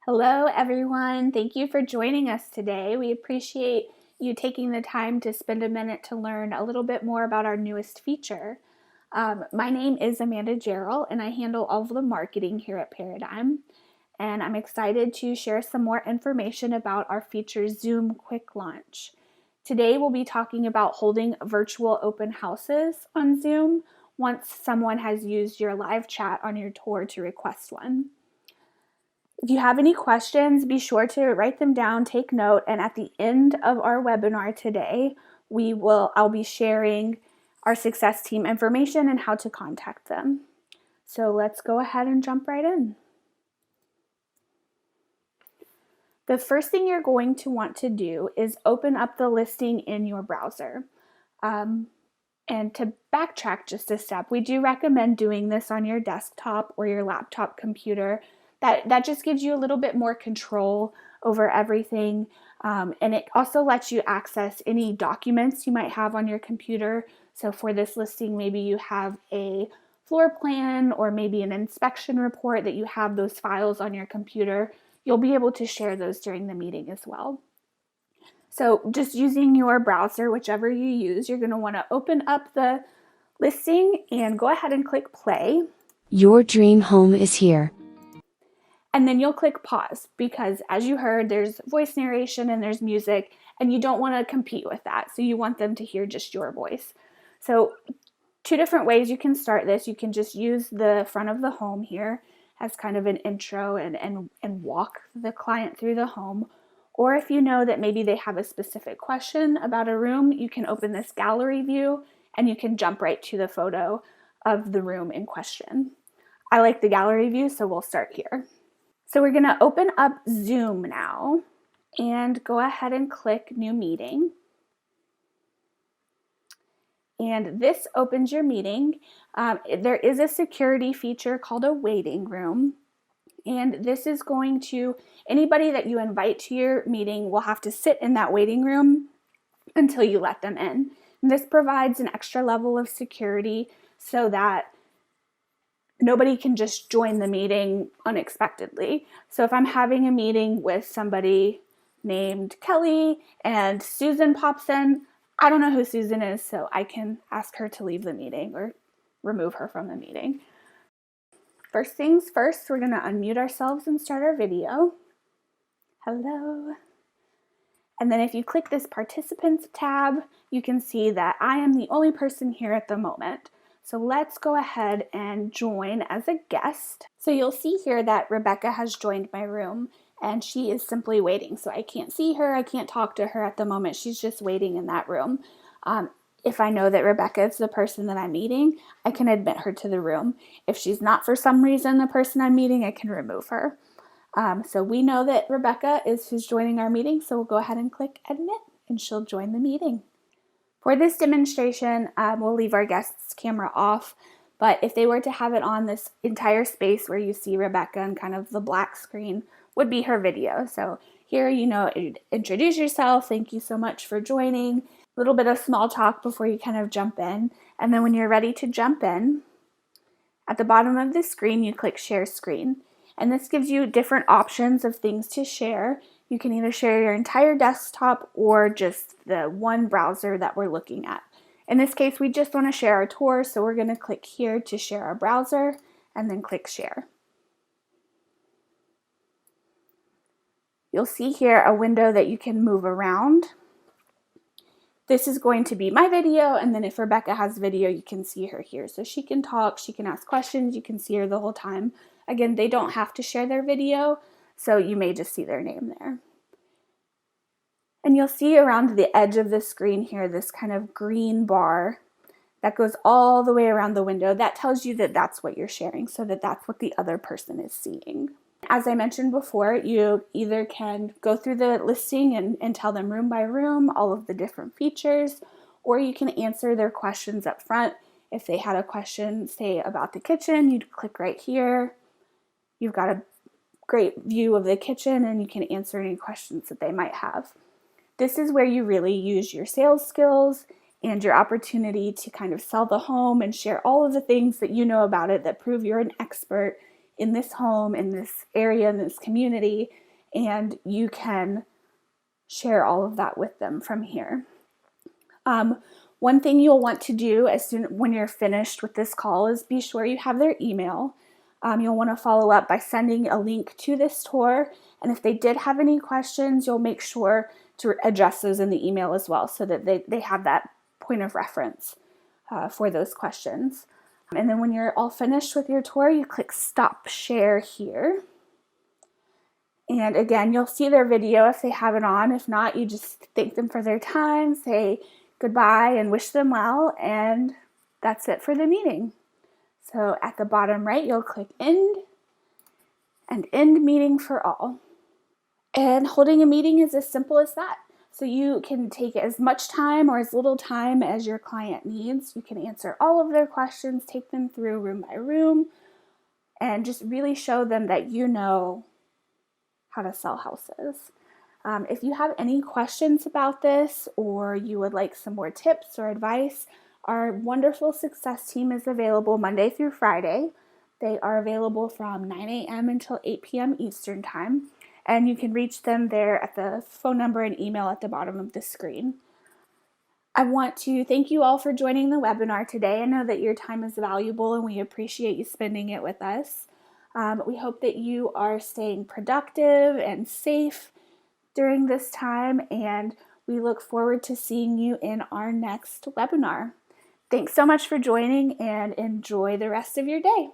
Hello, everyone. Thank you for joining us today. We appreciate you taking the time to spend a minute to learn a little bit more about our newest feature. My name is Amanda Gerald, and I handle all of the marketing here at Paradym. And I'm excited to share some more information about our feature Zoom Quick Launch. Today, we'll be talking about holding virtual open houses on Zoom once someone has used your live chat on your tour to request one. If you have any questions, be sure to write them down, take note, and at the end of our webinar today, I'll be sharing our success team information and how to contact them. So let's go ahead and jump right in. The first thing you're going to want to do is open up the listing in your browser. And to backtrack just a step, we do recommend doing this on your desktop or your laptop computer. That just gives you a little bit more control over everything, and it also lets you access any documents you might have on your computer. So for this listing, maybe you have a floor plan or maybe an inspection report that you have those files on your computer. You'll be able to share those during the meeting as well. So just using your browser, whichever you use, you're going to want to open up the listing and go ahead and click play. Your dream home is here. And then you'll click pause because, as you heard, there's voice narration and there's music, and you don't want to compete with that. So you want them to hear just your voice. So two different ways you can start this. You can just use the front of the home here as kind of an intro and walk the client through the home. Or if you know that maybe they have a specific question about a room, you can open this gallery view and you can jump right to the photo of the room in question. I like the gallery view, so we'll start here. So we're going to open up Zoom now and go ahead and click New Meeting. And this opens your meeting. There is a security feature called a waiting room. And this is going to, anybody that you invite to your meeting will have to sit in that waiting room until you let them in. And this provides an extra level of security so that nobody can just join the meeting unexpectedly. So if I'm having a meeting with somebody named Kelly and Susan pops in, I don't know who Susan is, so I can ask her to leave the meeting or remove her from the meeting. First things first, we're going to unmute ourselves and start our video. Hello. And then if you click this Participants tab, you can see that I am the only person here at the moment. So let's go ahead and join as a guest. So you'll see here that Rebecca has joined my room and she is simply waiting. So I can't see her, I can't talk to her at the moment. She's just waiting in that room. If I know that Rebecca is the person that I'm meeting, I can admit her to the room. If she's not for some reason the person I'm meeting, I can remove her. So we know that Rebecca is who's joining our meeting, so we'll go ahead and click admit and she'll join the meeting. For this demonstration, we'll leave our guest's camera off, but if they were to have it on, this entire space where you see Rebecca and kind of the black screen would be her video. So here, introduce yourself, thank you so much for joining, a little bit of small talk before you kind of jump in, and then when you're ready to jump in, at the bottom of the screen, you click Share Screen, and this gives you different options of things to share. You can either share your entire desktop or just the one browser that we're looking at. In this case, we just want to share our tour, so we're going to click here to share our browser and then click Share. You'll see here a window that you can move around. This is going to be my video, and then if Rebecca has video, you can see her here. So she can talk, she can ask questions, you can see her the whole time. Again, they don't have to share their video, so you may just see their name there. And you'll see around the edge of the screen here, this kind of green bar that goes all the way around the window. That tells you that that's what you're sharing, so that that's what the other person is seeing. As I mentioned before, you either can go through the listing and tell them room by room all of the different features, or you can answer their questions up front. If they had a question, say, about the kitchen, you'd click right here. You've got a great view of the kitchen and you can answer any questions that they might have. This is where you really use your sales skills and your opportunity to kind of sell the home and share all of the things that you know about it that prove you're an expert in this home, in this area, in this community, and you can share all of that with them from here. One thing you'll want to do when you're finished with this call is be sure you have their email. You'll want to follow up by sending a link to this tour, and if they did have any questions, you'll make sure to address those in the email as well so that they have that point of reference for those questions. And then when you're all finished with your tour, you click Stop Share here. And again, you'll see their video if they have it on. If not, you just thank them for their time, say goodbye and wish them well, and that's it for the meeting. So at the bottom right, you'll click End and End Meeting for All. And holding a meeting is as simple as that. So you can take as much time or as little time as your client needs. You can answer all of their questions, take them through room by room, and just really show them that you know how to sell houses. If you have any questions about this or you would like some more tips or advice, our wonderful success team is available Monday through Friday. They are available from 9 a.m. until 8 p.m. Eastern Time, and you can reach them there at the phone number and email at the bottom of the screen. I want to thank you all for joining the webinar today. I know that your time is valuable and we appreciate you spending it with us. We hope that you are staying productive and safe during this time, and we look forward to seeing you in our next webinar. Thanks so much for joining, and enjoy the rest of your day.